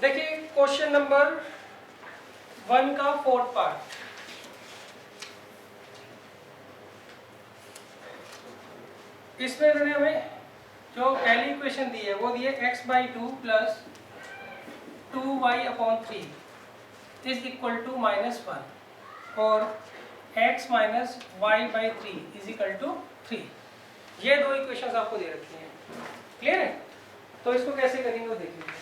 देखिए question number 1 का 4th part. इसमें इन्होंने हमें जो पहली इक्वेशन दी है वो दी है x/2 plus 2y/3 is equal to -1 और x minus y/3 is equal to 3। ये दो इक्वेशंस आपको दे रखी हैं, क्लियर है? तो इसको कैसे करेंगे वो देख लीजिए।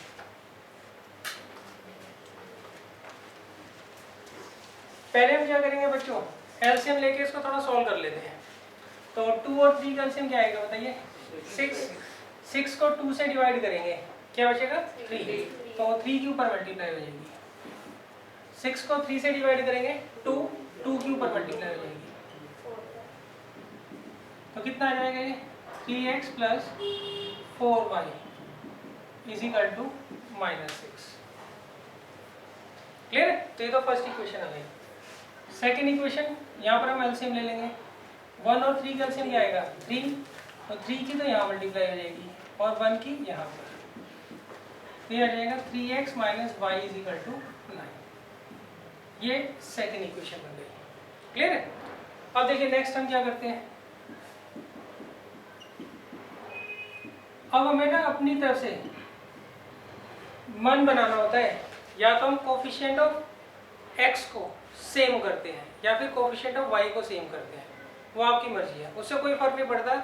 पहले हम क्या करेंगे बच्चों, एलसीएम लेके इसको थोड़ा सॉल्व कर लेते हैं। तो 2 और 3 का एलसीएम क्या आएगा बताइए? 6 को 2 से डिवाइड करेंगे, क्या बचेगा? 3। तो 3 के ऊपर मल्टीप्लाई हो जाएगी। 6 को 3 से डिवाइड करेंगे 2 के ऊपर मल्टीप्लाई हो जाएगी। तो कितना आ जाएगा ये? 3x plus 4y is equal to -6। Clear है? तो ये तो फर्स्ट इक्वेशन आ गई। सेकेंड इक्वेशन, यहाँ पर हम एलसीएम ले लेंगे। 1 और 3 का एलसीएम क्या आएगा? 3। तो 3 की तो यहाँ मल्टीप्लाई हो जाएगी और 1 की यहाँ पर, तो ये आ जाएगा 3x minus y is equal to 9। ये सेकेंड इक्वेशन बन गई। क्लियर है? अब देखिए नेक्स्ट हम क्या करते हैं। अब हमें ना अपनी तरफ से मन बनाना होता है, या तो हम कोफिशिएंट ऑफ x को सेम करते हैं या फिर कोफिशिएंट ऑफ y को सेम करते हैं, वो आपकी मर्जी है, उससे कोई फर्क नहीं पड़ता।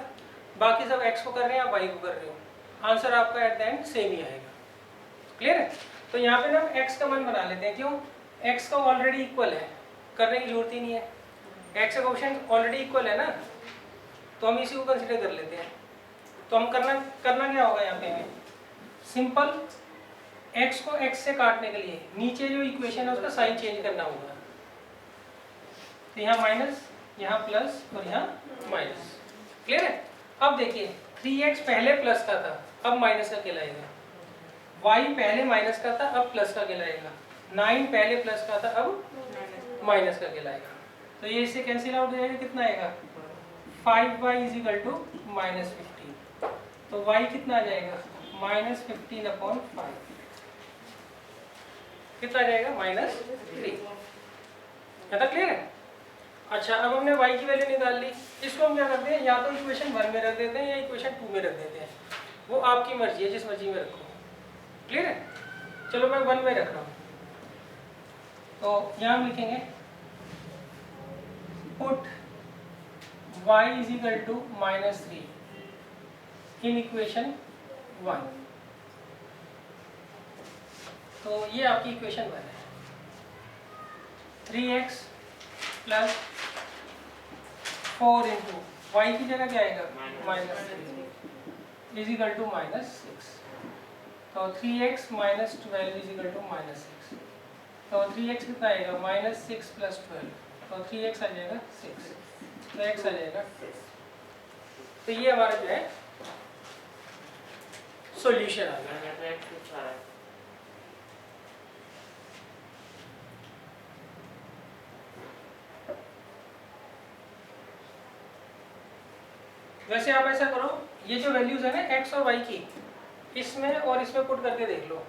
बाकी सब x को कर रहे हैं या y को कर रहे हो, आंसर आपका एट द एंड सेम ही आएगा। क्लियर है? तो यहाँ पे ना हम x का मन बना लेते हैं। क्यों? x का ऑलरेडी इक्वल है, करने की जरूरत ही नहीं है। x का कोफिशिएंट ऑलरेडी इक्वल है ना, तो हम इसी को कंसिडर कर लेते हैं। तो हम करना क्या होगा यहाँ पे, हमें सिंपल x को x से काटने के लिए नीचे जो इक्वेशन है उसका साइन चेंज करना होगा। तो यहाँ माइनस, यहाँ प्लस और यहाँ माइनस। क्लियर है? अब देखिए 3x पहले प्लस का था, अब माइनस का कहलाएगा। y पहले माइनस का था, अब प्लस का कहलाएगा। 9 पहले प्लस का था, अब माइनस का कहलाएगा। तो ये इससे कैंसिल आउट हो जाएगा। कितना आएगा? 5y is equal to -15। तो y कितना आ जाएगा? -15/5। कितना आ जाएगा? -3। क्या क्लियर है? अच्छा, अब हमने y की वैल्यू निकाल ली। इसको हम क्या करते हैं, या तो इक्वेशन 1 में रख देते हैं या इक्वेशन 2 में रख देते हैं, वो आपकी मर्जी है, जिस मर्जी में रखो। क्लियर है? चलो मैं 1 में रख रहा हूँ। तो यहाँ हम लिखेंगे put y is equal to -3 in equation 1। तो ये आपकी इक्वेशन 1 है। 3x प्लस 4 इंटू वाई की जगह क्या आएगा? -3 इज इक्वल टू -6। तो 3x minus 12 is equal to -6। तो 3x कितना आएगा? -6 प्लस 12। तो 3x आ जाएगा 6, तो x आ जाएगा 6। तो ये हमारा जो है सॉल्यूशन आ गया। वैसे आप ऐसा करो, ये जो वैल्यूज है ना x और y की, इसमें और इसमें पुट करके देख लो।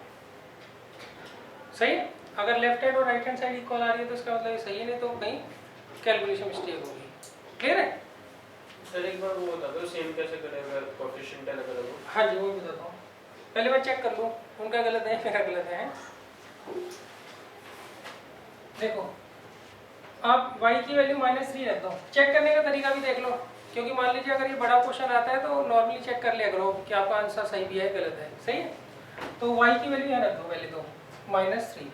सही है? अगर लेफ्ट हैंड और राइट हैंड साइड इक्वल आ रही है तो इसका मतलब सही है, नहीं तो कहीं कैलकुलेशन मिस्टेक होगी। क्लियर है? सर एक बार वो बता दो, सेम कैसे करेगा कोएफिशिएंट अलग अलग हो? हाँ जी, वो भी बताता हूँ। पहले मैं चेक कर लूँ उनका गलत है मेरा गलत है। देखो, आप y की वैल्यू -3 रख दो। चेक करने का तरीका भी देख लो, क्योंकि मान लीजिए अगर ये बड़ा क्वेश्चन आता है तो नॉर्मली चेक कर लिया करो कि आपका आंसर सही भी है गलत है। सही है? तो y की वैल्यू यहाँ रख दो पहले तो, -3।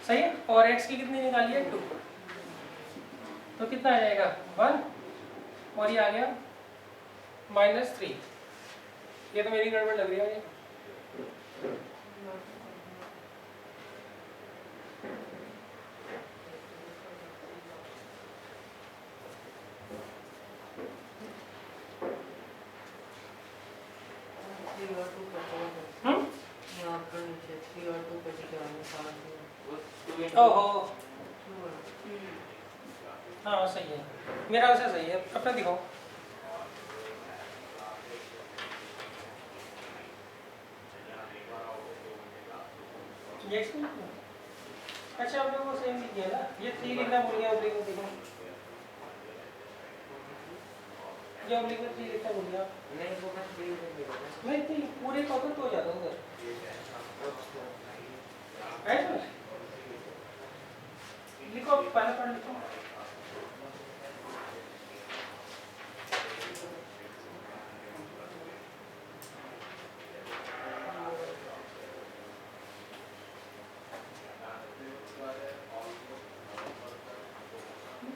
सही है? और x की कितनी निकाली है? 2। तो कितना आ जाएगा? 1, और ये आ गया -3। ये तो मेरी गड़बड़ लग रही है मुझे। ओहो, हाँ सही है, मेरा आंसर सही है। अपना दिखाओ। ये x नहीं लिखना? अच्छा आपने वो सेम लिख दिया ना, ये 3 लिखना भूल गया ओब्लिक में, देखो ये ओब्लिक में 3 लिखना भूल गया। नहीं वो मैं 3 नहीं लिखा। नहीं 3 पूरे का तो हो जाता उधर ऐसा लिखो, पहले पढ़ लिखो।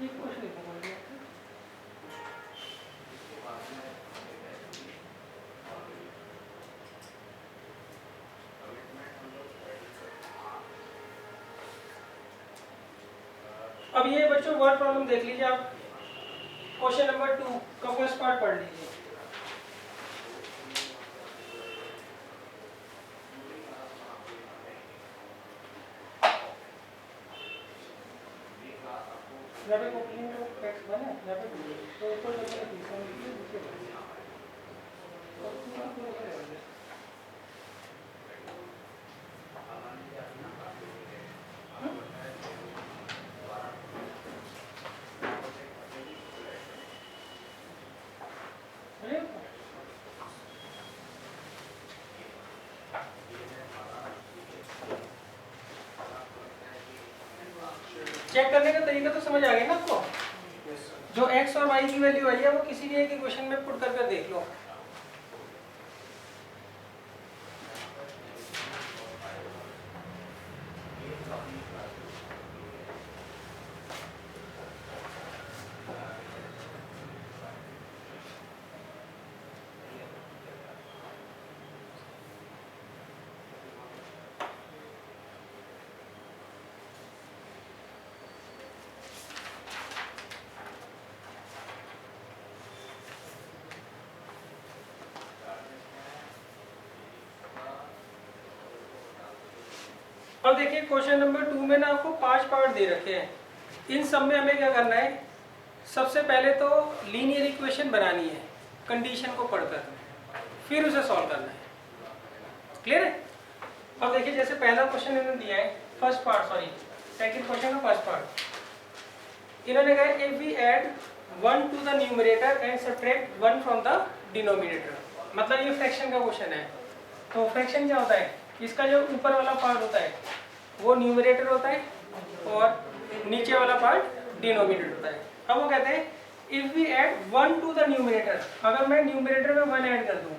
ये कुछ नहीं बोल रहा। अब ये बच्चों वर्ड प्रॉब्लम देख लीजिए आप, क्वेश्चन नंबर 2 का फर्स्ट पार्ट पढ़ लीजिए। यहाँ पे कोपिंग का टेक्स्ट बना है, यहाँ पे तो ऊपर लिखा है तीसरा लिखिए, नीचे लिखिए। और पूरा पूरा कर दीजिए। अरे चेक करने का तरीका तो समझ आ गया ना आपको? जो x और y की वैल्यू आई है वो किसी भी एक इक्वेशन में पुट कर देख लो। अब देखिए क्वेश्चन नंबर 2 में ना आपको 5 पार्ट दे रखे हैं। इन सब में हमें क्या करना है, सबसे पहले तो लीनियर इक्वेशन बनानी है कंडीशन को पढ़कर, फिर उसे सॉल्व करना है। क्लियर है? अब देखिए जैसे पहला क्वेश्चन इन्होंने दिया है, first part sorry second question का फर्स्ट पार्ट इन्होंने कहा if we add 1 to the numerator and subtract 1 from the denominator. मतलब ये फ्रैक्शन का क्वेश्चन है। तो फ्रैक्शन क्या होता है, इसका जो ऊपर वाला पार्ट होता है वो न्यूमरेटर होता है और नीचे वाला पार्ट डिनोमिनेटर होता है। अब वो कहते हैं if we add 1 to the numerator, अगर मैं न्यूमरेटर में 1 ऐड कर दूं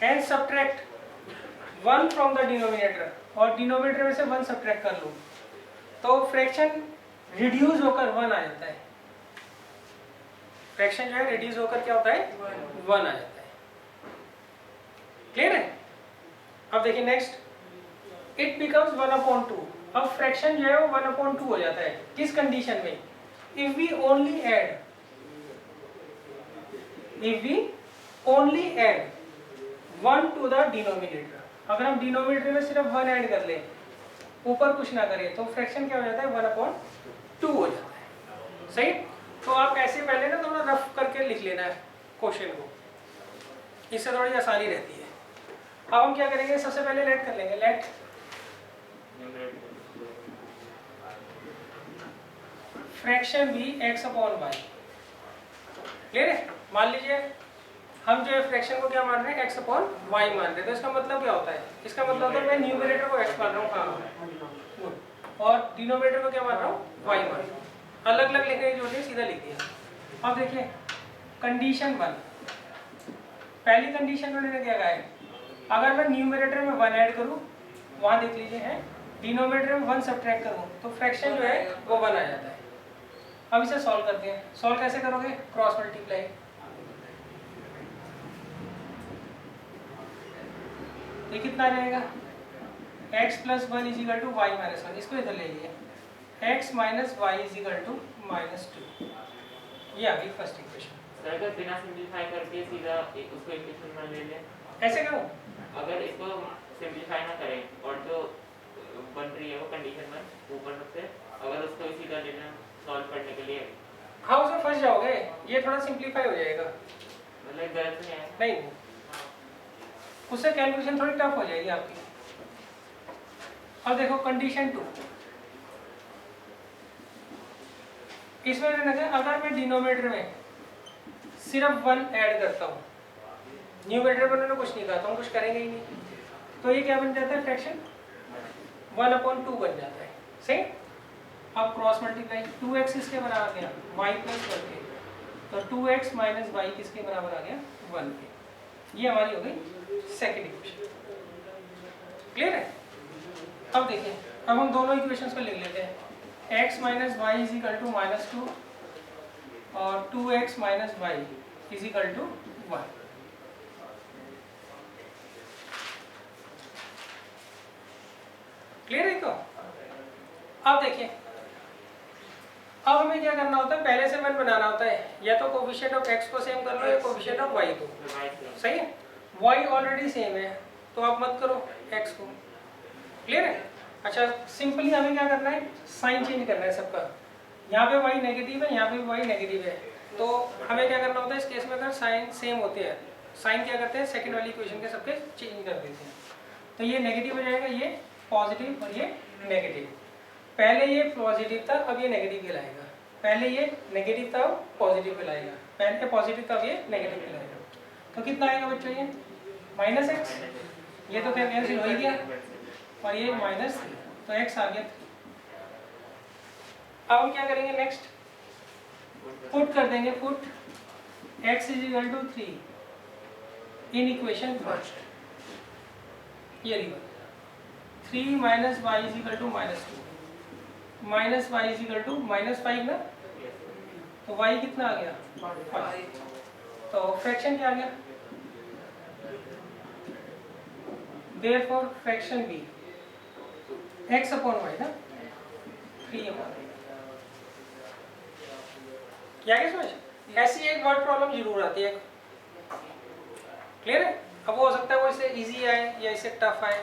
and subtract 1 from the denominator और डिनोमिनेटर में से 1 सब्ट्रैक्ट कर लूं, तो फ्रैक्शन रिड्यूस होकर 1 आ जाता है। फ्रैक्शन जो है रिड्यूस होकर क्या होता है, 1 आ जाता है। क्लियर है? अब देखिए नेक्स्ट, इट बिकम्स 1/2। अब फ्रैक्शन जो है वो 1/2 हो जाता है। किस कंडीशन में, if we only add 1 to the denominator. अगर हम डिनोमिनेटर में सिर्फ 1 ऐड कर ले, ऊपर कुछ ना करें, तो फ्रैक्शन क्या हो जाता है, 1/2 हो जाता है। सही? तो आप ऐसे पहले ना थोड़ा रफ करके लिख लेना है क्वेश्चन को, इससे थोड़ी आसानी रहती है। अब हम क्या करेंगे, सबसे पहले लेट कर लेंगे, लेट फ्रैक्शन भी x/y। क्लियर है? मान लीजिए हम जो है फ्रैक्शन को क्या मान रहे हैं, x/y मान रहे हैं। तो इसका मतलब क्या होता है, इसका मतलब होता है मैं न्यूमरेटर को x मान रहा हूँ, हाँ, और डिनोमिनेटर को क्या मान रहा हूँ, y मान रहा हूँ। अलग अलग लिखने की जरूरत है, सीधा लिख दिया। अब देखिए कंडीशन 1, पहली कंडीशन उन्होंने क्या कहा है, अगर मैं न्यूमरेटर में 1 ऐड करूँ, वहाँ देख लीजिए है, डिनोमिनेटर में 1 सब्ट्रैक्ट करूँ, तो फ्रैक्शन जो है वो 1 आ जाता है। अब इसे सॉल्व करते हैं। सॉल्व कैसे करोगे, क्रॉस मल्टीप्लाई। ये कितना रहेगा, x + 1 = y - 1। इसको इधर ले लीजिए, x - y = -2। ये आ गई फर्स्ट इक्वेशन। सर अगर बिना सिंपलीफाई करके सीधा उसको इक्वेशन में ले लें, ऐसे क्यों? अगर इसको सिंपलीफाई ना करें और जो बन रही है वो कंडीशन 1 ऊपर सबसे, अगर उसको ही सीधा लेना सॉल्व करने के लिए, हाँ उसमें फंस जाओगे, ये थोड़ा सिंपलीफाई हो जाएगा। मतलब गलत नहीं है। नहीं, उससे कैलकुलेशन थोड़ी टफ हो जाएगी आपकी। अब देखो कंडीशन 2, इसमें मैंने कहा अगर मैं डिनोमिनेटर में सिर्फ 1 ऐड करता हूँ, न्यूमरेटर में उन्होंने कुछ नहीं कहा तो हम कुछ करेंगे ही नहीं, तो ये क्या बन जाता है फ्रैक्शन 1/2 बन जाता है, सही। अब क्रॉस मल्टीप्लाई 2x किसके बराबर आ गया y प्लस 1 के, तो 2x माइनस वाई किसके बराबर आ गया 1 के। ये हमारी हो गई सेकेंड इक्वेशन, क्लियर है। अब देखिए, अब हम दोनों इक्वेशंस को लिख लेते हैं, x minus y is equal to -2 और 2x minus y is equal to 1। Clear है। तो अब देखिए, अब हमें क्या करना होता है, पहले से मन बनाना होता है, या तो कोफिशिएंट ऑफ x को सेम कर लो या कोफिशिएंट ऑफ y को, सही है। y ऑलरेडी सेम है तो आप मत करो x को, क्लियर है। अच्छा, सिंपली हमें क्या करना है, साइन चेंज करना है सबका, यहाँ पे y नेगेटिव है, यहाँ पे भी y नेगेटिव है, तो हमें क्या करना होता है इस केस में, अगर साइन सेम होते हैं, साइन क्या करते हैं सेकंड वाली इक्वेशन के सबके चेंज कर देते हैं, तो ये नेगेटिव हो जाएगा, ये पॉजिटिव और ये नेगेटिव। पहले ये पॉजिटिव था अब ये नेगेटिव कहलाएगा, पहले ये नेगेटिव था अब पॉजिटिव कहलाएगा, पहले पॉजिटिव था अब ये नेगेटिव कहलाएगा। तो कितना आएगा बच्चों, ये -x, ये तो क्या कैंसिल हो ही गया, और ये -3, तो x आ गया 3। अब हम क्या करेंगे नेक्स्ट, पुट कर देंगे, put x is equal to 3 in equation first, ये लिखो 3 minus y is equal to -2 minus y is equal to -5 ना, तो y कितना आ गया 5, तो फ्रैक्शन क्या आ गया, therefore fraction b x upon y ना 3 अपॉन, क्या समझ। ऐसी एक वर्ड प्रॉब्लम जरूर आती है, क्लियर है। अब वो हो सकता है वो इससे इजी आए या इससे टफ आए,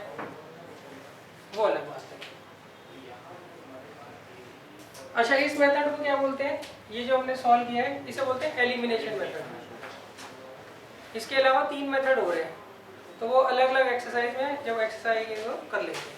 वो अलग बात है। अच्छा, इस मेथड को क्या बोलते हैं, ये जो हमने सॉल्व किया है इसे बोलते हैं एलिमिनेशन मेथड। इसके अलावा 3 मेथड हो रहे हैं, तो वो अलग अलग एक्सरसाइज में जब एक्सरसाइज कर लेते हैं।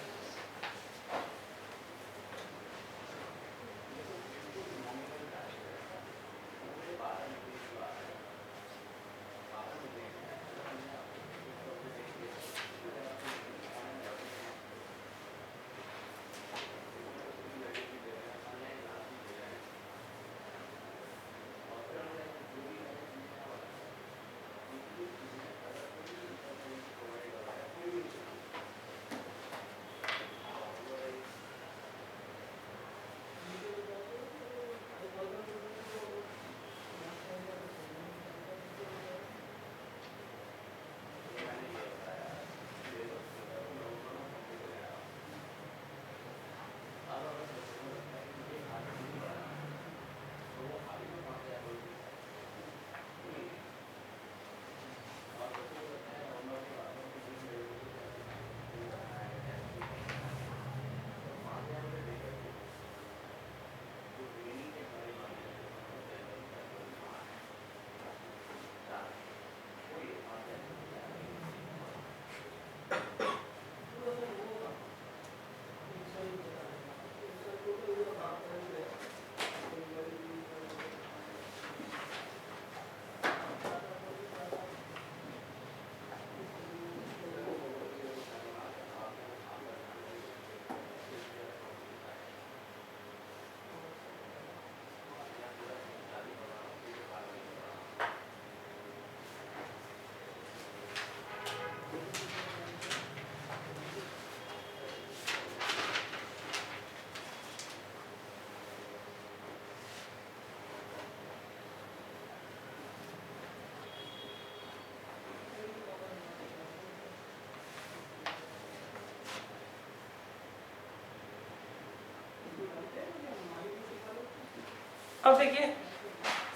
अब देखिए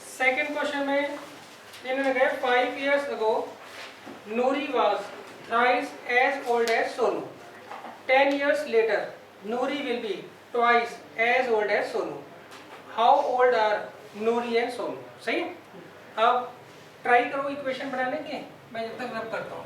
सेकंड क्वेश्चन में इन्होंने कहा 5 years ago Noori was thrice as old as Sonu. 10 years later Noori will be twice as old as Sonu. How old are Noori and Sonu? सही है। अब ट्राई करो इक्वेशन बनाने की, मैं जब तक रब करता हूँ।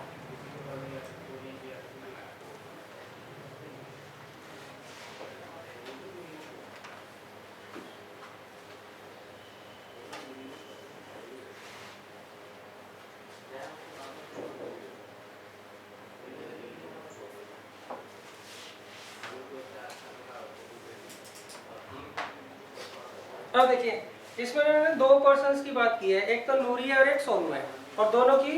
अब देखिए इसमें मैंने दो पर्सन्स की बात की है, एक तो नूरी है और एक सोनू है, और दोनों की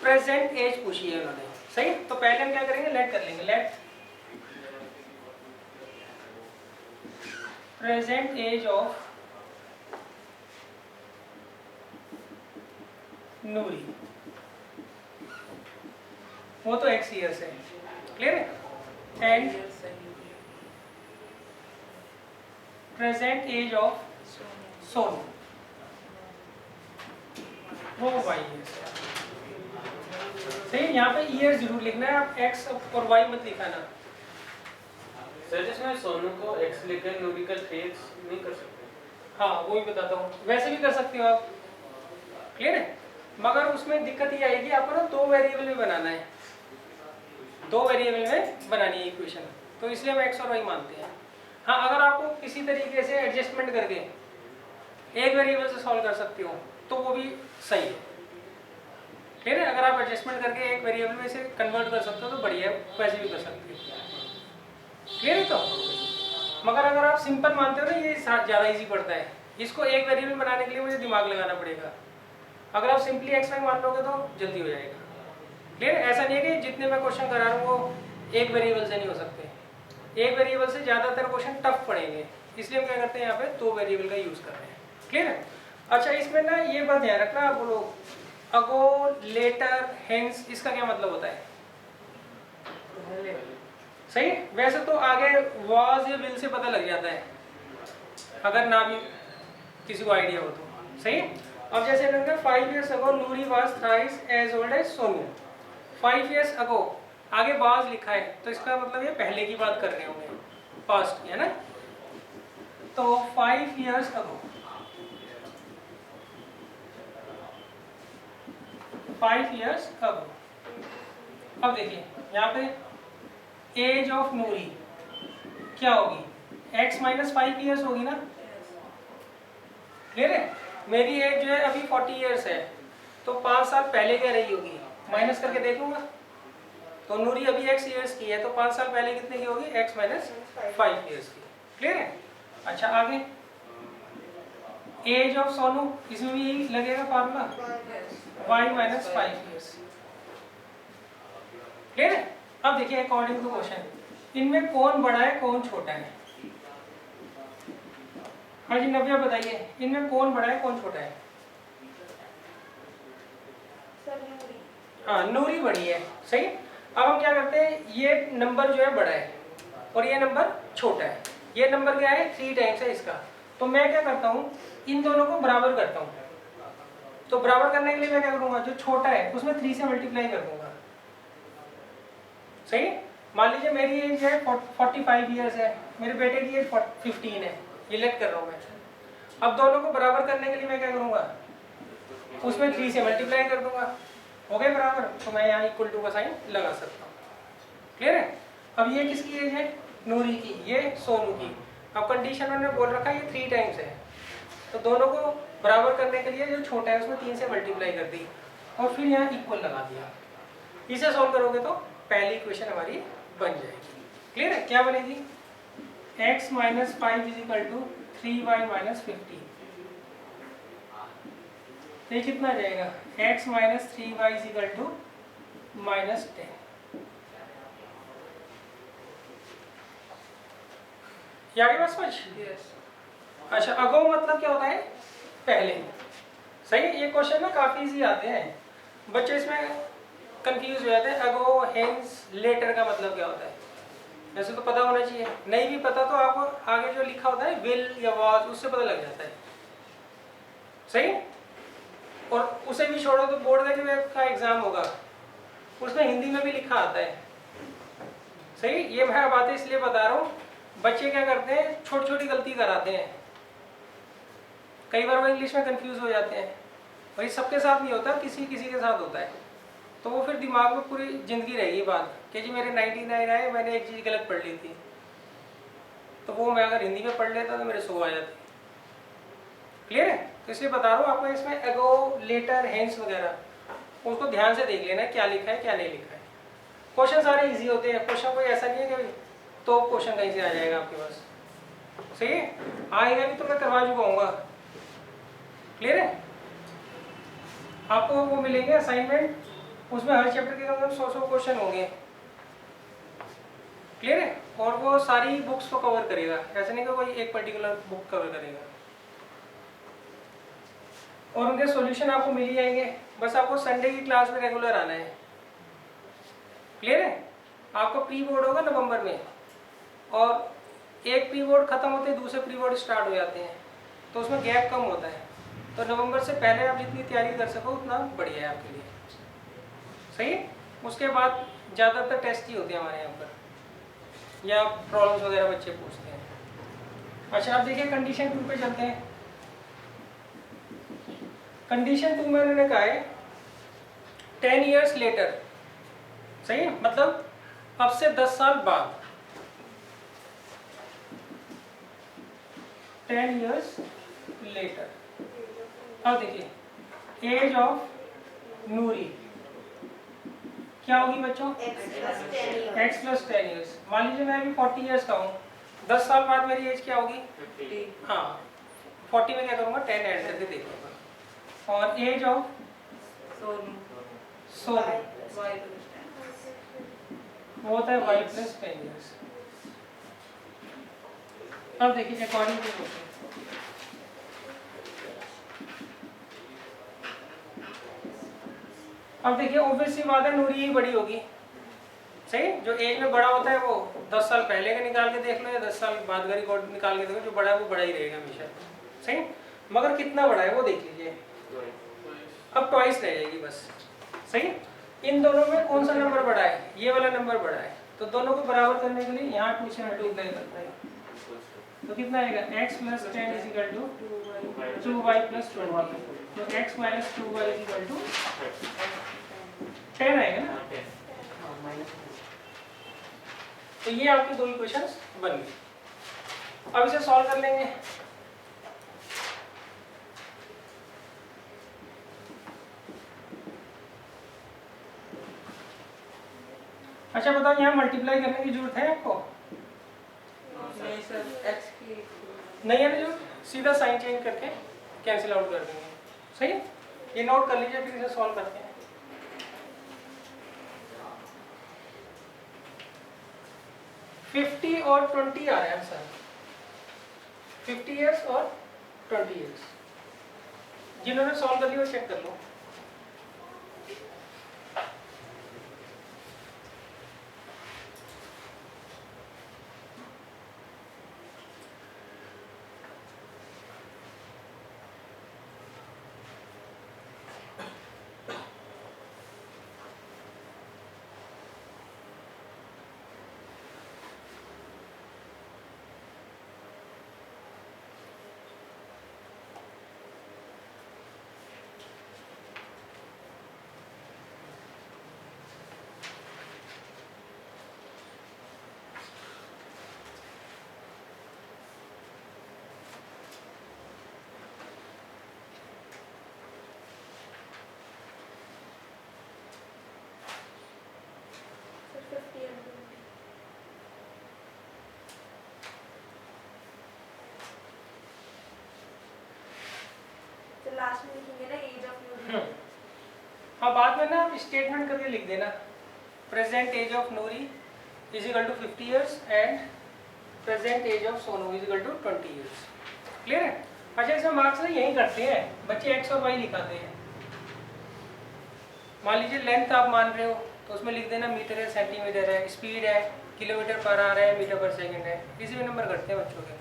प्रेजेंट एज पूछी है उन्होंने, सही। तो पहले हम क्या करेंगे, लेट कर लेंगे, let present age of Noori, वो तो x ईयर्स है, क्लियर है, and present age of Sonu वो y ईयर्स है, सही। यहाँ पे ईयर जरूर लिखना है, आप x और y मत लिखाना। सर जिसमें सोनू को x लेकर नूरी का 3x नहीं कर सकते? हाँ वो भी बताता हूँ, वैसे भी कर सकते हो आप, क्लियर है। मगर उसमें दिक्कत ये आएगी, आपको ना दो वेरिएबल में बनाना है, दो वेरिएबल में बनानी है इक्वेशन, तो इसलिए हम x और y मानते हैं। हाँ अगर आपको किसी तरीके से एडजस्टमेंट करके एक वेरिएबल से सॉल्व कर सकते हो तो वो भी सही है, ठीक है। अगर आप एडजस्टमेंट करके एक वेरिएबल में से कन्वर्ट कर सकते हो तो बढ़िया है, वैसे भी कर सकते हो, क्लियर है। तो मगर अगर आप सिंपल मानते हो ना, ये ज़्यादा इजी पड़ता है, इसको एक वेरिएबल बनाने के लिए मुझे दिमाग लगाना पड़ेगा। अगर आप सिंपली एक्स वाई मान लोगे तो जल्दी हो जाएगा, क्लियर। ऐसा नहीं है कि जितने मैं क्वेश्चन करा रहा हूँ वो एक वेरिएबल से नहीं हो सकते, एक वेरिएबल से ज़्यादातर क्वेश्चन टफ पड़ेंगे, इसलिए हम क्या करते हैं यहाँ पे दो वेरिएबल का यूज़ कर रहे हैं, क्लियर है। अच्छा इसमें ना ये बात ध्यान रखना आप लोग, अगो, लेटर, हेंस, इसका क्या मतलब होता है, सही। वैसे तो आगे वाज या विल से पता लग जाता है, अगर ना भी किसी को आइडिया हो तो, सही। अब जैसे कहते 5 years ago Noori was thrice as old as Sonu, 5 years ago, आगे वाज लिखा है तो इसका मतलब ये पहले की बात कर रहे होंगे, पास्ट की, है ना। तो 5 years ago, 5 years ago, अब देखिए यहाँ पे एज ऑफ नूरी क्या होगी, x माइनस 5 ईयर्स होगी ना, क्लियर है। मेरी एज जो है अभी 40 ईयर्स है, तो 5 साल पहले क्या रही होगी, माइनस करके देख लूंगा। तो नूरी अभी x ईयर्स की है, तो 5 साल पहले कितने की होगी, x माइनस 5 ईयर्स की, क्लियर है। अच्छा आगे एज ऑफ सोनू, इसमें भी यही लगेगा formula, y minus 5 years, clear है। अब देखिए अकॉर्डिंग टू क्वेश्चन, इनमें कौन बड़ा है कौन छोटा है। हाँ जी नव्या बताइए, इनमें कौन बड़ा है कौन छोटा है। हाँ नूरी बड़ी है, सही। अब हम क्या करते हैं, ये नंबर जो है बड़ा है और ये नंबर छोटा है, ये नंबर क्या है 3 टाइम्स है इसका, तो मैं क्या करता हूँ इन दोनों को बराबर करता हूँ। तो बराबर करने के लिए मैं क्या करूँगा, जो छोटा है उसमें 3 से मल्टीप्लाई कर दूंगा, सही। मान लीजिए मेरी एज है 45 ईयर्स है, मेरे बेटे की एज 15 है, ये लेट कर रहा हूँ मैं। अब दोनों को बराबर करने के लिए मैं क्या करूँगा, उसमें 3 से मल्टीप्लाई कर दूंगा, हो गए बराबर, तो मैं यहाँ इक्वल टू का साइन लगा सकता हूँ, क्लियर है। अब ये किसकी एज है, नूरी की, ये सोनू की। अब कंडीशन उन्होंने बोल रखा है ये 3 टाइम्स है, तो दोनों को बराबर करने के लिए जो छोटा है उसमें 3 से मल्टीप्लाई कर दी और फिर यहाँ इक्वल लगा दिया। इसे सॉल्व करोगे तो पहली इक्वेशन हमारी बन जाएगी, क्लियर है। क्या बनेगी, x minus 5 is equal to 3y minus 50, ये कितना जाएगा, x minus 3y is equal to minus 10। ये आगे बात समझ। अच्छा अगो मतलब क्या होता है, पहले, सही। ये क्वेश्चन ना काफी इजी आते हैं, बच्चे इसमें कंफ्यूज हो जाते हैं। अगो, हेंस, लेटर का मतलब क्या होता है, वैसे तो पता होना चाहिए, नहीं भी पता तो आपको आगे जो लिखा होता है विल या वाज, उससे पता लग जाता है, सही। और उसे भी छोड़ो तो बोर्ड का एग्जाम होगा, उसमें हिंदी में भी लिखा आता है, सही। ये मैं बातें इसलिए बता रहा हूँ, बच्चे क्या करते हैं छोटी छोटी गलती कराते हैं, कई बार वो इंग्लिश में कंफ्यूज हो जाते हैं। वही सबके साथ नहीं होता, किसी किसी के साथ होता है, तो वो फिर दिमाग में पूरी ज़िंदगी रहेगी बात कि जी मेरे 99 आए, मैंने एक चीज़ गलत पढ़ ली थी, तो वो मैं अगर हिंदी में पढ़ लेता तो मेरे 100 आ जाते, क्लियर है। तो इसलिए बता रहा हूँ आपको, इसमें एगो, लेटर, हेंस वगैरह उसको ध्यान से देख लेना है क्या लिखा है क्या नहीं लिखा है। क्वेश्चन सारे इजी होते हैं, क्वेश्चन कोई ऐसा नहीं है कि तो क्वेश्चन कहीं से आ जाएगा आपके पास, सही है, आएगा भी तो मैं करवा चुका हूँगा। क्लियर है? आपको वो मिलेंगे असाइनमेंट, उसमें हर चैप्टर के कम 100 क्वेश्चन होंगे। क्लियर है? और वो सारी बुक्स को कवर करेगा, ऐसे नहीं कि कोई एक पर्टिकुलर बुक कवर करेगा। और उनके सॉल्यूशन आपको मिल ही जाएंगे, बस आपको संडे की क्लास में रेगुलर आना है। क्लियर है? आपको प्री बोर्ड होगा नवंबर में, और एक प्री बोर्ड खत्म होते ही दूसरे प्री बोर्ड स्टार्ट हो जाते हैं, तो उसमें गैप कम होता है। तो नवंबर से पहले आप जितनी तैयारी कर सको उतना बढ़िया है आपके लिए। सही है? उसके बाद ज़्यादातर टेस्ट ही होते हैं हमारे यहाँ पर, या प्रॉब्लम्स वगैरह बच्चे पूछते हैं। अच्छा, आप देखिए कंडीशन 2 पे चलते हैं। कंडीशन 2 में उन्होंने कहा है 10 ईयर्स लेटर। सही है? मतलब अब से 10 साल बाद, 10 ईयर्स लेटर। अब देखिए एज ऑफ नूरी क्या होगी बच्चों? x plus 10 years. मान लीजिए मैं अभी 40 ईयर्स का हूँ, 10 साल बाद मेरी एज क्या होगी? 50। हाँ, 40 में क्या करूँगा? 10 ऐड करके देख लूँगा। और एज ऑफ सोनू वो होता है y प्लस 10 ईयर्स। अब देखिए अकॉर्डिंग टू क्वेश्चन, अब देखिए ऑब्वियसली बात है नूरी ही बड़ी होगी। सही? जो एज में बड़ा होता है वो 10 साल पहले का निकाल के देख लो या 10 साल बाद का रिकॉर्ड निकाल के देखो, जो बड़ा है वो बड़ा ही रहेगा हमेशा। सही? मगर कितना बड़ा है वो देख लीजिए। अब ट्वाइस रह जाएगी बस। सही? इन दोनों में कौन सा नंबर बड़ा है? ये वाला नंबर बड़ा है, तो दोनों को बराबर करने के लिए यहाँ 2 से मल्टीप्लाई करता है, तो कितना आएगा? x plus 10 is equal to 2y plus 20, तो x minus 2y is equal to 10 आएगा ना। तो ये आपके दो इक्वेशंस बन गए। अब इसे सॉल्व कर लेंगे। अच्छा बताओ, यहाँ मल्टीप्लाई करने की जरूरत है आपको? नहीं सर, x की नहीं है ना जरूरत, सीधा साइन चेंज करके कैंसिल आउट कर देंगे। सही है? ये नोट कर लीजिए, फिर इसे सॉल्व करते हैं। फिफ्टी और 20 आ रहा है आंसर, 50 ईयर्स और 20 ईयर्स। जिन्होंने सॉल्व कर लिया वो चेक कर लो। लास्ट में लिखेंगे ना एज ऑफ नूरी। हाँ, बाद में ना आप स्टेटमेंट करके लिख देना, present age of Noori is equal to 50 years and present age of Sonu is equal to 20 years. Clear है? अच्छा, इसमें मार्क्स ना यही करते हैं बच्चे, एक्स और वाई लिखाते हैं। मान लीजिए लेंथ आप मान रहे हो तो उसमें लिख देना मीटर है, सेंटीमीटर है, स्पीड है, किलोमीटर पर आवर है, मीटर पर सेकंड है, इसी में नंबर करते हैं बच्चों के।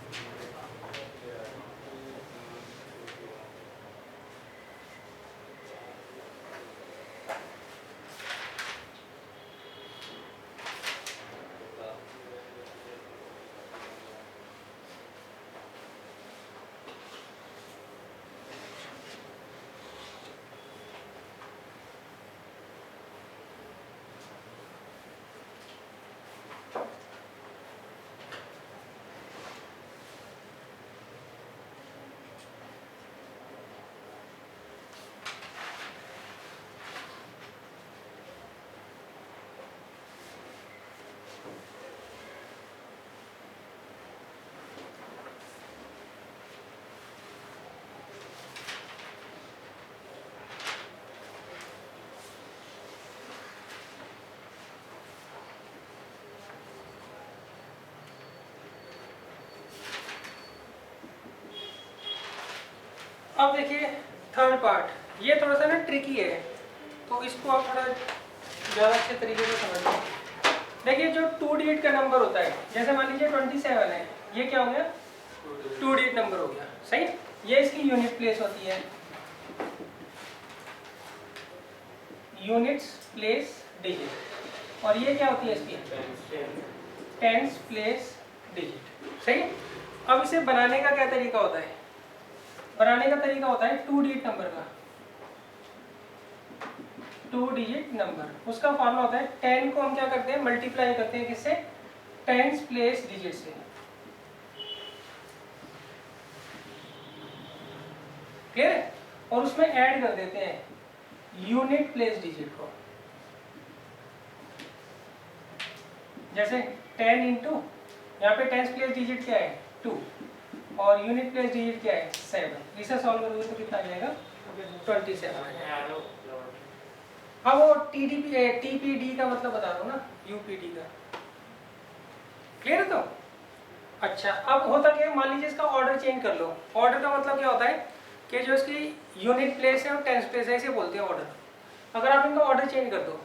अब देखिए थर्ड पार्ट, ये थोड़ा सा ना ट्रिकी है, तो इसको आप थोड़ा ज़्यादा अच्छे तरीके से समझ लो। देखिए जो 2 डिजिट का नंबर होता है, जैसे मान लीजिए 27 है, ये क्या हो गया 2 डिजिट नंबर हो गया, सही। ये इसकी यूनिट प्लेस होती है, यूनिट्स प्लेस डिजिट, और ये क्या होती है इसकी टेंस प्लेस डिजिट, सही। अब इसे बनाने का क्या तरीका होता है, बनाने का तरीका होता है 2 डिजिट नंबर का, 2 डिजिट नंबर, उसका फॉर्मूला होता है 10 को हम क्या करते हैं मल्टीप्लाई करते हैं किससे, टेंस प्लेस डिजिट से, क्लियर है। और उसमें ऐड कर देते हैं यूनिट प्लेस डिजिट को, जैसे 10 इंटू यहाँ पे टेंस प्लेस डिजिट क्या है 2 और यूनिट प्लेस डिजिट क्या है 7, इसे सॉल्व करोगे तो कितना आ जाएगा 27 आ जाएगा। हाँ वो TPD का मतलब बता दो ना, UPD का, क्लियर है। तो अच्छा अब होता क्या है, मान लीजिए इसका ऑर्डर चेंज कर लो। ऑर्डर का मतलब क्या होता है कि जो इसकी यूनिट प्लेस है और टेंस प्लेस है इसे बोलते हैं ऑर्डर। अगर आप इनका ऑर्डर चेंज कर दो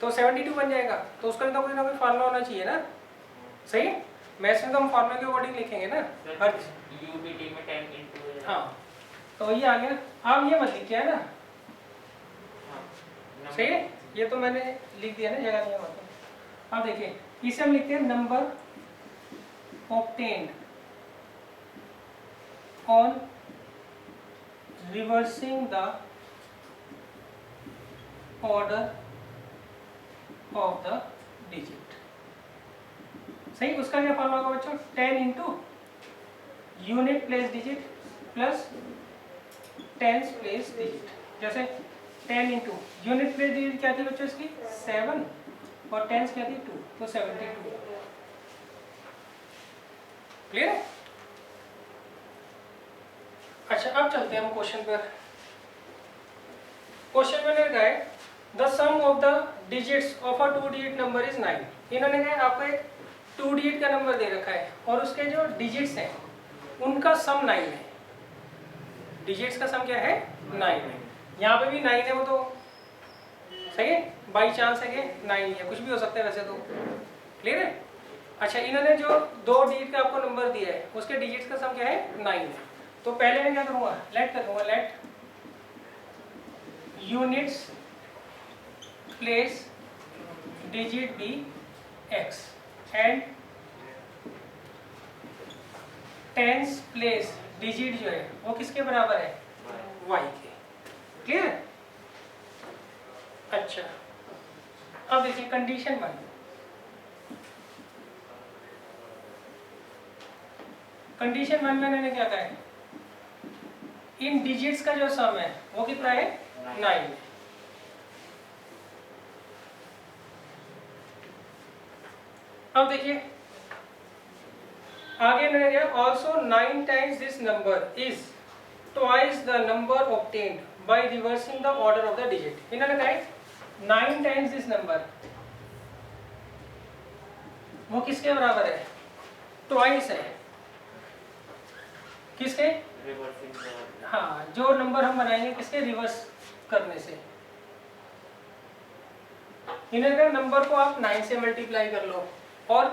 तो 72 बन जाएगा, तो उसका तो कोई ना कोई फार्मूला होना चाहिए ना, सही। मैथ्स में तो हम फार्मूला के अकॉर्डिंग लिखेंगे ना हर, यूपीडी में 10 इंटू, हाँ तो ये आ गया। आप ये मत लिखिए है ना, सही है, ये तो मैंने लिख दिया ना, जगह नहीं है मतलब। अब देखिए इसे हम लिखते हैं number obtained on reversing the order of the digit, सही। उसका क्या फॉर्मूला होगा बच्चों, 10 into unit place digit plus tens place digit. जैसे 10 इंटू यूनिट प्लेस डिजिट क्या थी बच्चों इसकी 7 और टेंस क्या थी 2, तो 72, क्लियर है। अच्छा अब चलते हैं हम क्वेश्चन पर। क्वेश्चन में लिखा है the sum of the digits of a 2 digit number is 9। इन्होंने कहा आपको एक 2 डिजिट का नंबर दे रखा है और उसके जो डिजिट्स हैं उनका सम 9 है। डिजिट्स का सम क्या है 9 है, यहाँ पे भी 9 है, वो तो सही है, बाई चांस है कि 9 है, कुछ भी हो सकता है वैसे तो, क्लियर है। अच्छा इन्होंने जो 2 डिजिट का आपको नंबर दिया है उसके डिजिट्स का सम क्या है 9 है, तो पहले मैं क्या करूँगा लेट करूँगा, let units place digit be x and tens place digit जो है वो किसके बराबर है y के, क्लियर है। अच्छा अब देखिए कंडीशन 1, कंडीशन 1 में मैंने क्या कहा है, इन डिजिट्स का जो सम है वो कितना है 9 है। अब देखिए आगे मैंने क्या, also 9 times this number is twice the number obtained by reversing the order of the digit. इन्होंने कहा है 9 टाइम्स दिस नंबर, वो किसके बराबर है ट्वाइस है, किसके, हाँ जो नंबर हम बनाएंगे किसके रिवर्स करने से। इन्होंने कहा नंबर को आप 9 से मल्टीप्लाई कर लो और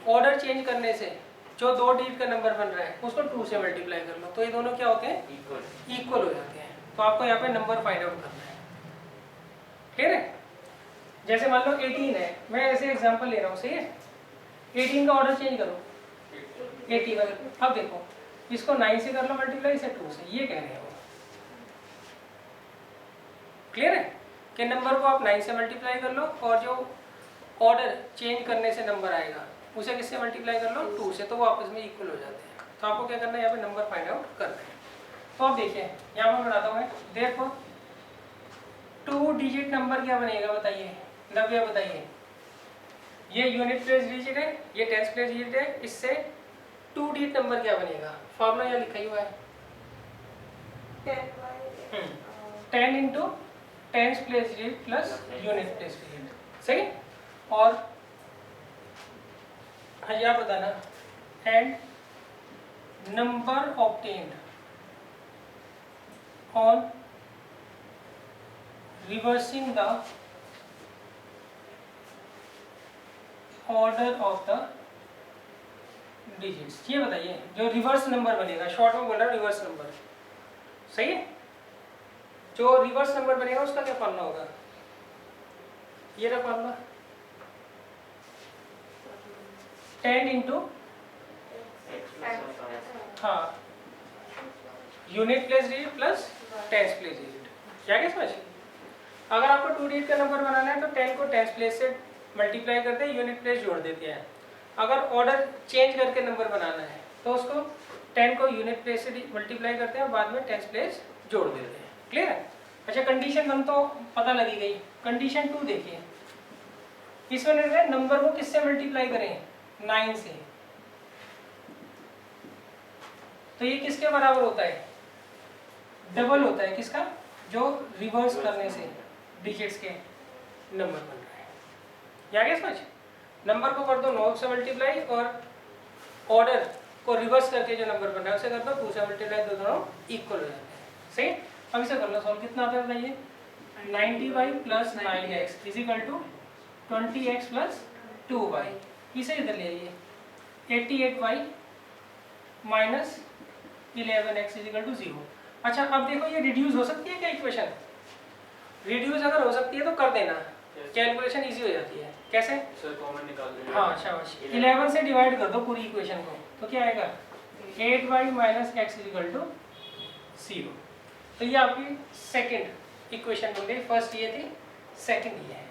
ऑर्डर चेंज करने से जो 2 डिजिट का नंबर बन रहा है उसको 2 से मल्टीप्लाई कर लो, तो ये दोनों क्या होते हैं इक्वल हो जाते हैं। तो आपको यहाँ पे नंबर फाइंड आउट करना है, क्लियर है। जैसे मान लो 18 है, मैं ऐसे एग्जांपल ले रहा हूँ, सही है। 18 का ऑर्डर चेंज करो 81, अब देखो इसको 9 से कर लो मल्टीप्लाई, इसे 2 से, ये कह रहे हैं वो, क्लियर है कि नंबर को आप 9 से मल्टीप्लाई कर लो और जो ऑर्डर चेंज करने से नंबर आएगा उसे किससे मल्टीप्लाई कर लो 2 से, तो वो आपस में इक्वल हो जाते हैं। तो आपको क्या करना है यहाँ पे नंबर फाइंड आउट करना है। तो अब देखिए यहाँ पर बनाता हूँ मैं, देखो 2 डिजिट नंबर क्या बनेगा बताइए, नव्या बताइए। ये यूनिट प्लेस डिजिट है, ये टेंस प्लेस डिजिट है, इससे 2 डिजिट नंबर क्या बनेगा, फॉर्मूला यहाँ लिखा ही हुआ है 10 into tens place digit plus unit place digit, सही। और यह बताना and number obtained on reversing the order of the digits। ये बताइए जो रिवर्स नंबर बनेगा, शॉर्ट में बोल रहा हूँ रिवर्स नंबर, सही है? जो रिवर्स नंबर बनेगा उसका क्या फॉर्मूला होगा? ये रहा फॉर्मूला, 10 इंटू हाँ unit place digit plus tens place digit. क्या क्या समझ? अगर आपको 2 डिजिट का नंबर बनाना है तो 10 को टेंस प्लेस से मल्टीप्लाई करते हैं, यूनिट प्लेस जोड़ देते हैं। अगर ऑर्डर चेंज करके नंबर बनाना है तो उसको 10 को यूनिट प्लेस से मल्टीप्लाई करते हैं और बाद में टेंस प्लेस जोड़ देते हैं। क्लियर है? अच्छा, कंडीशन 1 तो पता लगी गई। कंडीशन 2 देखिए, इसमें नंबर को किससे मल्टीप्लाई करें? 9 से। तो ये किसके बराबर होता है? डबल होता है किसका? जो रिवर्स करने से डिजिट्स के नंबर बन रहा है। या क्या समझ? नंबर को कर दो 9 से मल्टीप्लाई और ऑर्डर को रिवर्स करके जो नंबर बन रहा है उसे कर दो 2 से मल्टीप्लाई, तो दोनों इक्वल हो जाते हैं। सही? अब इसे कर लो सॉल्व। कितना आता है बताइए? 90y plus 9x is equal to 20x plus 2y। इसे इधर ले आइए, 88y minus 11x is equal to 0। अच्छा, अब देखो ये रिड्यूस हो सकती है क्या इक्वेशन? रिड्यूस अगर हो सकती है तो कर देना, कैलकुलेशन इजी हो जाती है। कैसे? सर कॉमन निकाल देंगे। हाँ शाबाश। 11 से डिवाइड कर दो पूरी इक्वेशन को, तो क्या आएगा? 8y minus x is equal to 0। तो ये आपकी सेकंड इक्वेशन बन गई। फर्स्ट ये थी, सेकंड ये है।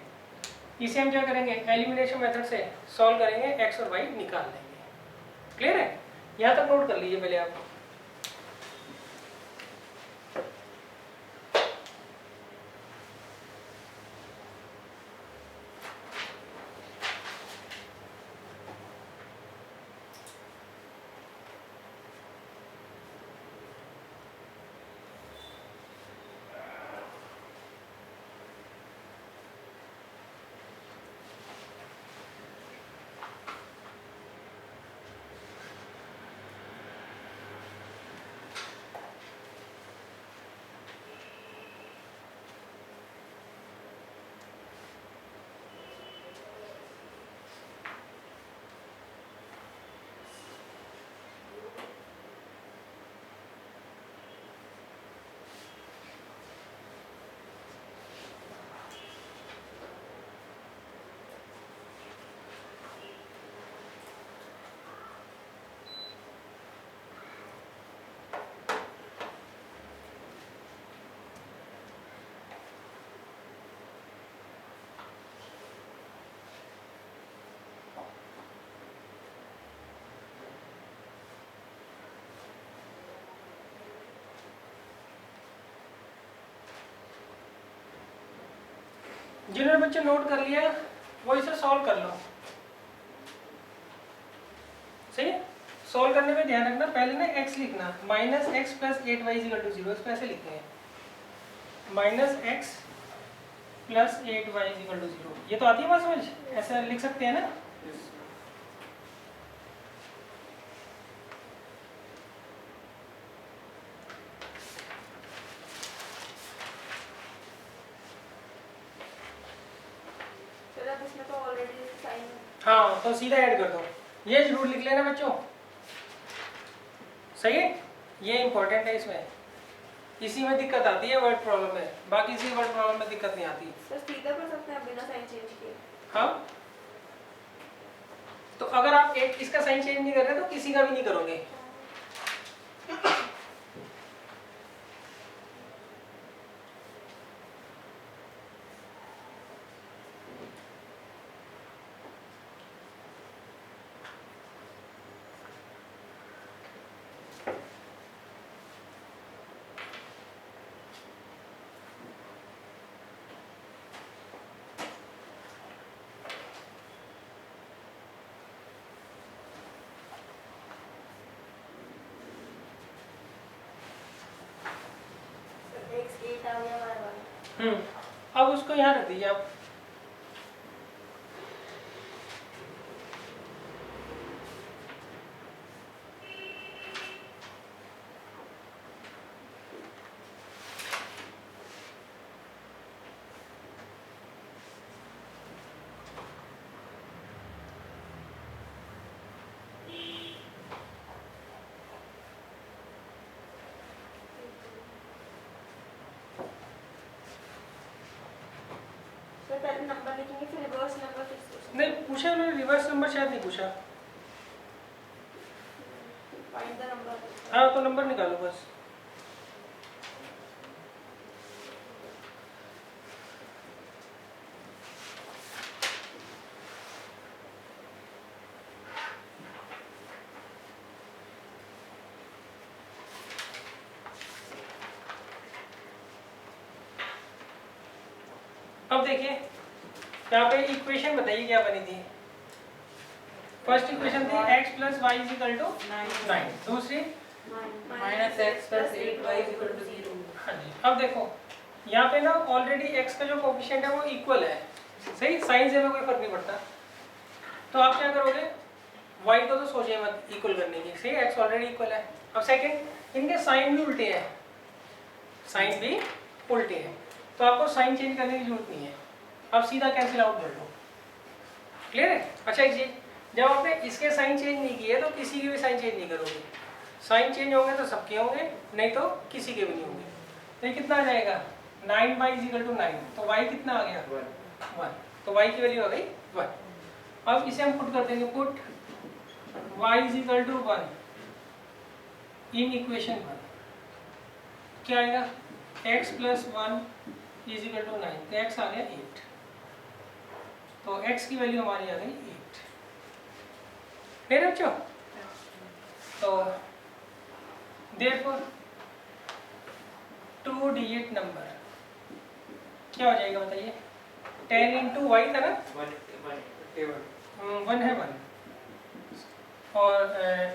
इसे हम क्या करेंगे? एलिमिनेशन मेथड से सॉल्व करेंगे, x और y निकाल लेंगे। क्लियर है? यहाँ तक नोट कर लीजिए पहले आप। जिन्होंने बच्चे नोट कर लिया वो इसे सॉल्व कर लो। सही है? सॉल्व करने में ध्यान रखना, पहले ना x लिखना, minus x plus 8y equal to 0। इसको ऐसे लिखते हैं, minus x plus 8y equal to 0। ये तो आती है बात समझ? ऐसा लिख सकते हैं ना? इसमें तो ऑलरेडी साइन। हाँ, तो सीधा ऐड कर दो। ये जरूर लिख लेना बच्चों, सही है? ये इंपॉर्टेंट है। इसमें इसी में दिक्कत आती है वर्ड प्रॉब्लम में, बाकी इसी वर्ड प्रॉब्लम में दिक्कत नहीं आती। सर सीधा कर सकते हैं बिना साइन चेंज किए? हाँ, तो अगर आप एक इसका साइन चेंज नहीं कर रहे तो किसी का भी नहीं करोगे। x8 आ गया y1। अब उसको यहाँ रख दीजिए आप। सर पहले नंबर लिखेंगे फिर रिवर्स नंबर फिर नहीं पूछा उन्होंने, रिवर्स नंबर शायद नहीं पूछा। Find the number. हाँ तो नंबर निकालो बस। अब देखिए यहाँ पे इक्वेशन बताइए क्या बनी थी। फर्स्ट इक्वेशन थी x plus y is equal to 9। दूसरी minus x plus 8y equal to 0। हाँ जी। अब देखो यहाँ पे ना ऑलरेडी x का जो कोफिशिएंट है वो इक्वल है, सही, साइन से में कोई फर्क नहीं पड़ता। तो आप क्या करोगे, y को तो सोचिए मत इक्वल करने की, सही, x ऑलरेडी इक्वल है। अब सेकंड, इनके साइन भी उल्टे हैं, साइन भी उल्टे हैं, तो आपको साइन चेंज करने की जरूरत नहीं है, आप सीधा कैंसिल आउट कर लो। क्लियर है? अच्छा एक चीज, जब आपने इसके साइन चेंज नहीं किए तो किसी के भी साइन चेंज नहीं करोगे। साइन चेंज होंगे तो सबके होंगे, नहीं तो किसी के भी नहीं होंगे। तो ये कितना आ जाएगा, 9y इज इक्वल टू 9, तो y कितना आ गया 1, तो y की वैल्यू आ गई 1। अब इसे हम पुट कर देंगे, put y is equal to 1 in equation 1, क्या आएगा x plus 1 is equal to 9, तो x आ गया 8, तो x की वैल्यू हमारी आ गई 8। मेरे बच्चों, तो देयरफॉर 2 डिजिट नंबर क्या हो जाएगा बताइए, 10 इंटू वाई था ना, 1 है 1, और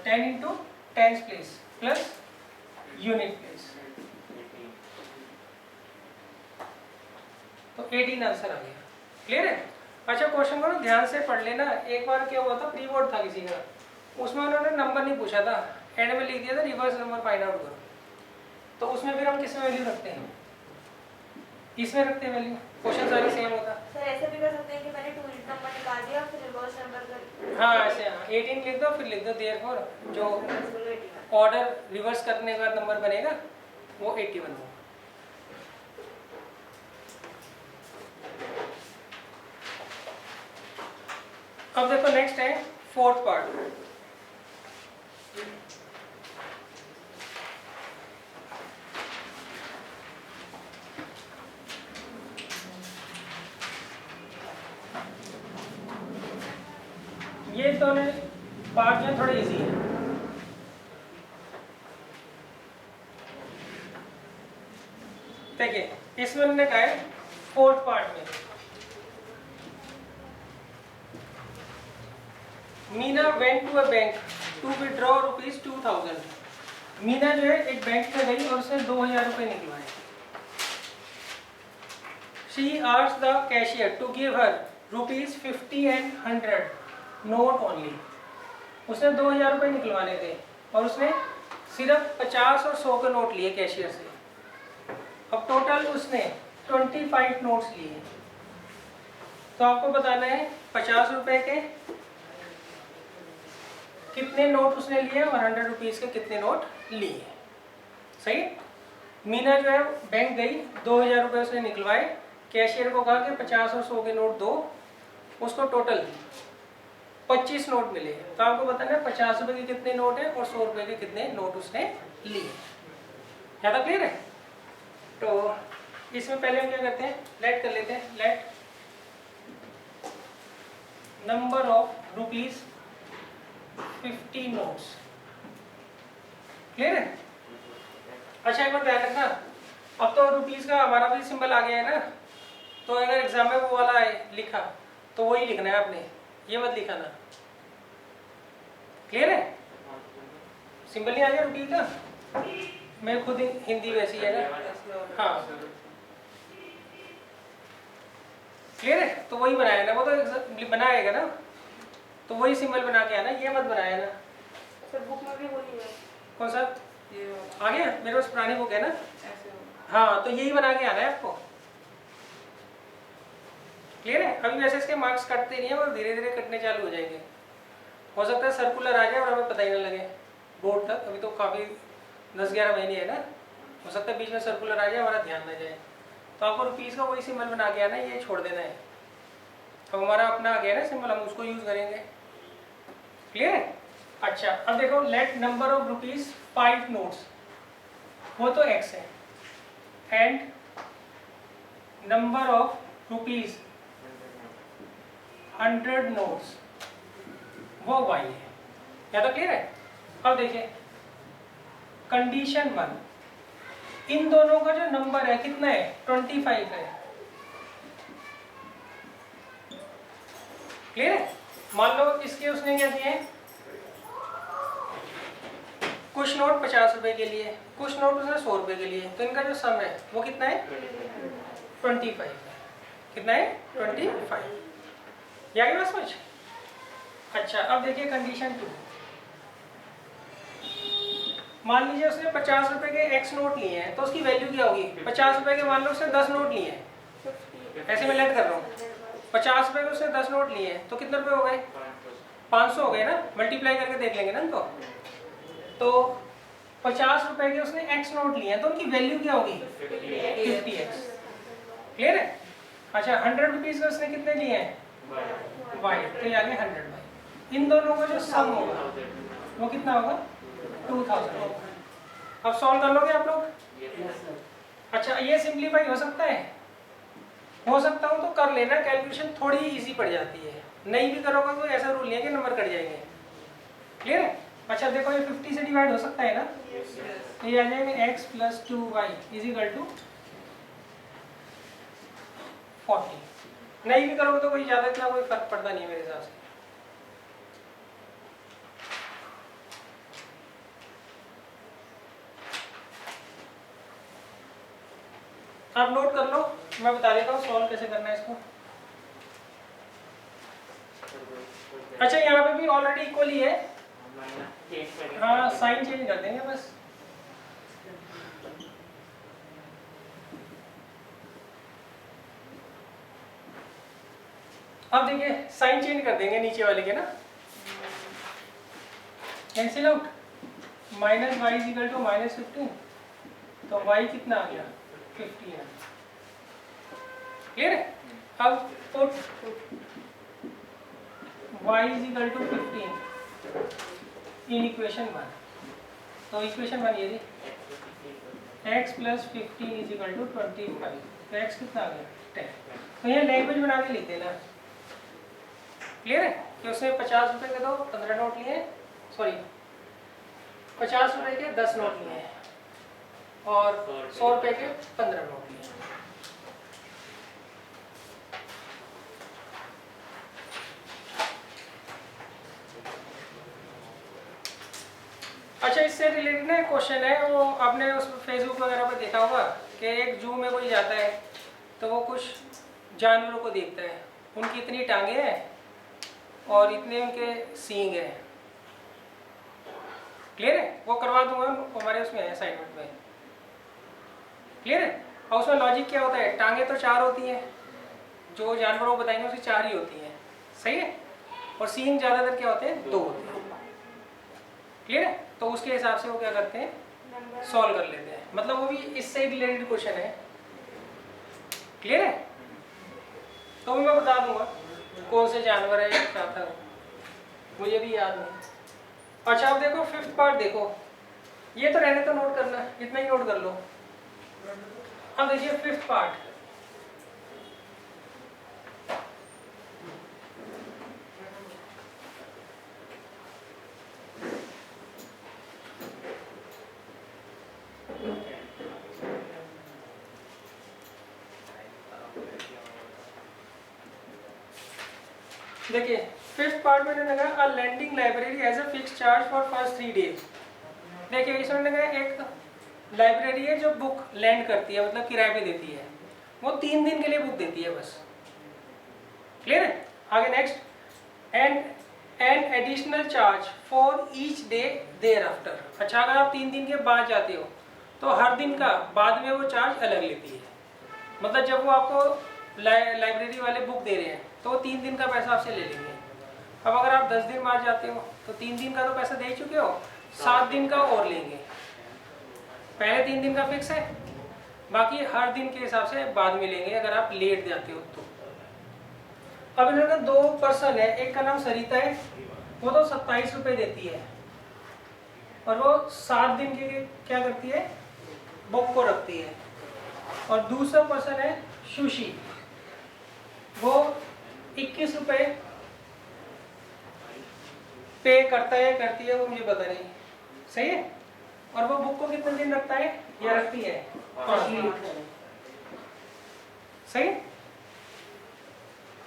10 into tens place plus unit place, तो 18 आंसर आ गया। क्लियर है? अच्छा क्वेश्चन को ना ध्यान से पढ़ लेना। एक बार क्या हुआ था, प्री बोर्ड था किसी का, उसमें उन्होंने नंबर नहीं पूछा था, एंड में लिख दिया था रिवर्स नंबर फाइंड आउट करो। तो उसमें फिर हम किस में वैल्यू रखते हैं, इसमें रखते हैं वैल्यू, क्वेश्चन सारे सेम होता। सर ऐसे भी कर सकते हैं कि मैंने 2 डिजिट नंबर निकाल दिया फिर रिवर्स नंबर कर। हाँ ऐसे, हाँ 18 लिख दो, फिर लिख दो देयरफॉर जो ऑर्डर रिवर्स करने का नंबर बनेगा वो 81 होगा। अब देखो नेक्स्ट है फोर्थ पार्ट। ये दोनों पार्ट जो है थोड़े इजी है। देखिए इसमें हमने कहा है फोर्थ पार्ट में, Meena went to a bank to withdraw ₹2000। Meena जो है एक बैंक में गई और उसने 2000 रुपये निकलवाए। She asked the cashier to give her ₹50 and 100 note only. उसने 2000 रुपये निकलवाने थे और उसने सिर्फ 50 और 100 के नोट लिए कैशियर से। अब टोटल उसने 25 नोट्स लिए। तो आपको बताना है 50 रुपए के कितने नोट उसने लिए और 100 रुपीज़ के कितने नोट लिए। सही? मीना जो है बैंक गई, 2000 रुपये उसने निकलवाए, कैशियर को कहा कि 50 और 100 के नोट दो, उसको टोटल 25 नोट मिले। तो आपको बताना है 50 रुपये के कितने नोट हैं और 100 रुपये के कितने नोट उसने लिए। ज़्यादा क्लियर है? तो इसमें पहले हम क्या करते हैं, लेट कर लेते हैं, let number of ₹50 notes. Clear है? अच्छा एक बार ध्यान रखना, अब तो रुपीज़ का हमारा भी सिंबल आ गया है ना, तो अगर एग्जाम में वो वाला है लिखा तो वही लिखना है आपने, ये मत लिखाना। क्लियर है? सिंबल नहीं आ गया रुपीज़ का, मैं खुद हिंदी वैसी है ना। हाँ क्लियर है? तो वही बनाया ना, वो तो बनाएगा ना, तो वही सिंबल बना के आना, ये मत बनाया ना। सर बुक में भी वही है। कौन सा ये आ गया? मेरे पास पुरानी बुक है ना। ऐसे हो। हाँ तो यही बना के आना है आपको। क्लियर है? अभी वैसे इसके मार्क्स कटते नहीं है, वो धीरे धीरे कटने चालू हो जाएंगे। हो सकता है सर्कुलर आ जाए और हमें पता ही ना लगे बोर्ड तक, अभी तो काफ़ी 10-11 महीने है ना, हो सकता है बीच में सर्कुलर आ जाए, हमारा ध्यान ना जाए। तो आपको रुपीज़ का वही सिंबल बना के आना है, ये छोड़ देना है। अब हमारा अपना आ गया ना सिंबल, हम उसको यूज करेंगे। क्लियर है? अच्छा अब देखो, let number of rupees 5 notes, वो तो x है, and number of rupees 100 notes वो y है। या तो क्लियर है? अब देखिए कंडीशन 1, इन दोनों का जो नंबर है कितना है, 25 है। क्लियर है? मान लो इसके उसने क्या दिए हैं, कुछ नोट 50 रुपए के लिए, कुछ नोट उसने 100 रुपए के लिए, तो इनका जो सम है वो कितना है, 25 है। कितना है, 25। या कि बस समझ। अच्छा अब देखिए कंडीशन 2, मान लीजिए उसने 50 रुपए के x नोट लिए हैं, तो उसकी वैल्यू क्या होगी, 50 रुपए के मान लो उसने 10 नोट लिए हैं, ऐसे मैं लेट कर रहा हूँ, 50 रुपए के उसने 10 नोट लिए हैं, तो कितने रुपए हो गए, 500 हो गए ना, मल्टीप्लाई करके देख लेंगे ना इनको। तो 50 रुपए के उसने x नोट लिए हैं, तो उनकी वैल्यू क्या होगी, 50x। क्लियर है? अच्छा 100 रुपीज के उसने कितने लिए हैं, y, तो ये आ गए 100y। इन दोनों का जो सम होगा वो कितना होगा, 2000 होगा। अब सॉल्व कर लोगे आप लोग? अच्छा ये सिंप्लीफाई हो सकता है, हो सकता हूँ तो कर लेना, कैलकुलेशन थोड़ी इजी पड़ जाती है, नहीं भी करोगे तो ऐसा रूल नहीं है कि नंबर कट जाएंगे। क्लियर है? अच्छा देखो ये 50 से डिवाइड हो सकता है ना, तो ये आ जाएगा x + 2y = 40। नहीं भी करोगे तो कोई ज़्यादा इतना कोई फर्क पड़ता नहीं है मेरे हिसाब से। आप नोट कर लो, मैं बता देता हूँ सॉल्व कैसे करना है इसको। अच्छा यहाँ पे भी ऑलरेडी इक्वल ही है, हाँ साइन चेंज कर देंगे बस। अब देखिए साइन चेंज कर देंगे नीचे वाले के ना, कैंसिल आउट, -y = -15, तो y कितना आ गया, 15। क्लियर है? अब पुट y = 15 इन इक्वेशन 1, तो इक्वेशन 1 ये थी, x + 15 = 25, तो x कितना आ गया, 10। तो ये लैंग्वेज बना के लिख देना। क्लियर है? कि उसने 50 रुपए के तो 15 नोट लिए, सॉरी 50 रुपए के 10 नोट लिए हैं और 100 रुपए के 15 नोट लिए। अच्छा इससे रिलेटेड ना क्वेश्चन है, वो आपने उस फेसबुक वगैरह पर देखा होगा कि एक जू में कोई जाता है तो वो कुछ जानवरों को देखता है, उनकी इतनी टांगे हैं और इतने उनके सींग हैं। क्लियर है? वो करवा दूंगा, हमारे उसमें है असाइनमेंट में। क्लियर है? और उसमें लॉजिक क्या होता है, टांगे तो 4 होती हैं, जो जानवरों को बताएंगे उसे 4 ही होती हैं, सही है, और सींग ज़्यादातर क्या होते हैं, 2 होते हैं। क्लियर है? तो उसके हिसाब से वो क्या करते हैं, सॉल्व कर लेते हैं, मतलब वो भी इससे रिलेटेड क्वेश्चन है। क्लियर है? तो भी मैं बता दूंगा कौन से जानवर है क्या था, मुझे भी याद नहीं। अच्छा अब देखो 5th पार्ट देखो, ये तो रहने तो नोट करना, इतना ही नोट कर लो। अब देखिए 5th पार्ट, देखिए 5th पार्ट में लगा a landing library as a fix charge for first 3 days. देखिए इसमें लगा एक लाइब्रेरी है जो बुक लैंड करती है, मतलब किराए पे देती है, वो 3 दिन के लिए बुक देती है बस। क्लियर है? आगे next, and additional charge for each day thereafter. अच्छा अगर आप 3 दिन के बाद जाते हो तो हर दिन का बाद में वो चार्ज अलग लेती है, मतलब जब वो आपको लाइब्रेरी वाले बुक दे रहे हैं तो 3 दिन का पैसा आपसे ले लेंगे। अब अगर आप 10 दिन बाद जाते हो तो 3 दिन का तो पैसा दे चुके हो, 7 दिन का और लेंगे। पहले 3 दिन का फिक्स है, बाकी हर दिन के हिसाब से बाद में लेंगे अगर आप लेट जाते हो तो। अब इन्होंने 2 पर्सन है, एक का नाम सरिता है, वो तो 27 रुपये देती है और वो 7 दिन के लिए क्या करती है, बुक को रखती है। और दूसरा पर्सन है सुशी, वो 21 रुपये पे करता है, करती है, वो मुझे पता नहीं, सही है। और वो बुक को कितने दिन रखता है या रखती है, 5 दिन, सही।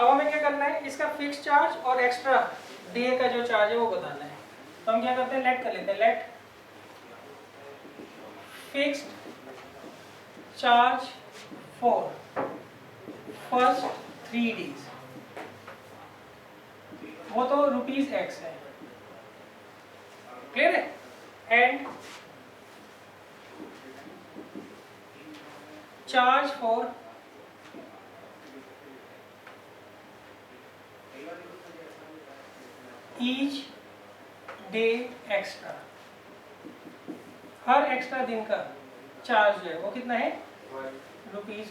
अब हमें क्या करना है, इसका फिक्स चार्ज और एक्स्ट्रा डे का जो चार्ज है वो बताना है। तो हम क्या करते हैं, लेट कर लेते हैं, let fixed charge for first 3 days, वो तो ₹X है, क्लियर है। And charge for each day extra, हर एक्स्ट्रा दिन का चार्ज जो है वो कितना है, ₹Y।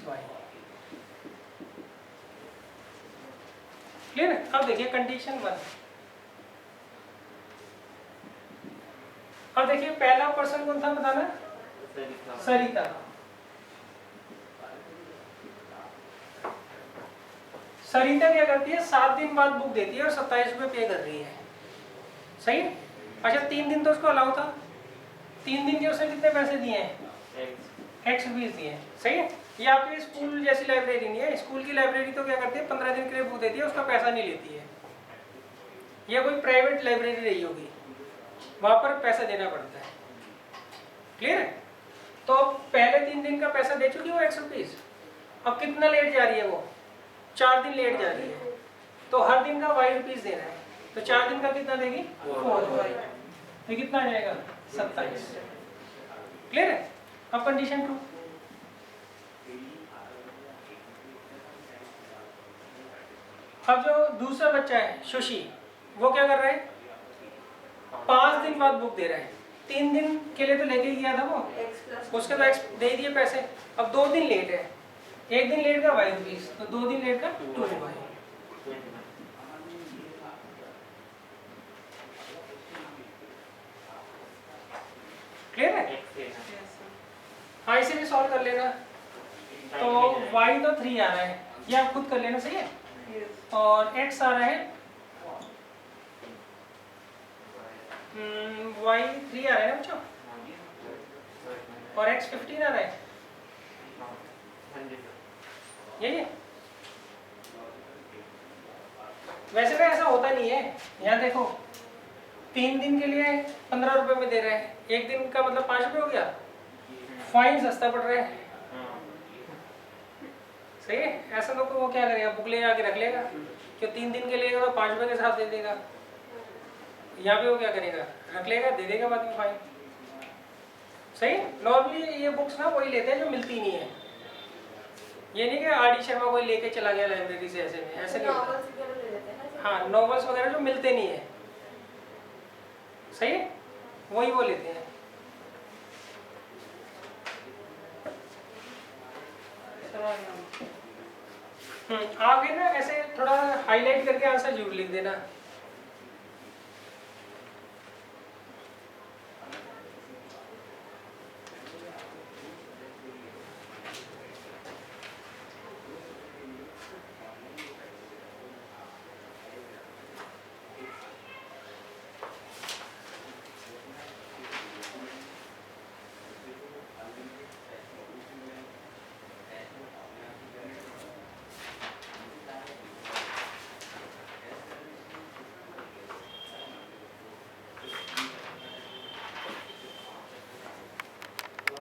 क्लियर है। अब देखिए कंडीशन 1, अब देखिए पहला पर्सन कौन था बताना, सरिता। सरिता क्या करती है, 7 दिन बाद बुक देती है और 27 रुपये पे कर रही है, सही है। अच्छा 3 दिन तो उसको अलाउ था, 3 दिन के उसने कितने पैसे दिए हैं, X रुपीज़ दिए हैं, सही है। ये आपकी स्कूल जैसी लाइब्रेरी नहीं है, स्कूल की लाइब्रेरी तो क्या करती है 15 दिन के लिए बुक देती है, उसका पैसा नहीं लेती है। यह कोई प्राइवेट लाइब्रेरी रही होगी, वहाँ पर पैसा देना पड़ता है, क्लियर है। तो पहले 3 दिन का पैसा दे चुकी हो X रुपीज़, अब कितना लेट जा रही है वो, 4 दिन लेट जा रही है, तो हर दिन का Y रुपीज़ देना है, तो 4 दिन का कितना देगी, 4Y, तो कितना आ जाएगा 27, क्लियर है। अब कंडीशन 2, अब जो दूसरा बच्चा है सुशी, वो क्या कर रहा है, 5 दिन बाद बुक दे रहा है, 3 दिन के लिए तो लेके ही गया था वो, उसके तो X दे दिए पैसे, अब 2 दिन लेट है, 1 दिन लेट का Y रुपीज़, तो 2 दिन लेट का 2Y, क्लियर है। हाँ इसे भी सॉल्व कर लेना, तो Y तो 3 आ रहा है, ये आप खुद कर लेना, सही है। और X आ रहा है Y 3 आ रहा है ना बच्चों, और X 15 आ रहा है, यही है। वैसे तो ऐसा होता नहीं है, यहाँ देखो 3 दिन के लिए 15 रुपए में दे रहे हैं, 1 दिन का मतलब 5 रुपये हो गया, फाइन सस्ता पड़ रहा है, सही है। ऐसा तो वो क्या करेगा, बुक ले आके रख लेगा, क्यों 3 दिन के लिए 5 रुपये के साथ दे देगा, यहाँ पे वो क्या करेगा, रख लेगा, दे देगा बाद में फाइन, सही। नॉर्मली ये बुक्स ना वही लेते हैं जो मिलती नहीं है, ये नहीं कि आर डी शर्मा कोई लेके चला गया लाइब्रेरी से, ऐसे नहीं, ऐसे नहीं होता। हाँ नॉवेल्स वगैरह जो मिलते नहीं है, सही है, वही वो लेते हैं। आगे ना ऐसे थोड़ा हाईलाइट करके आंसर जरूर लिख देना।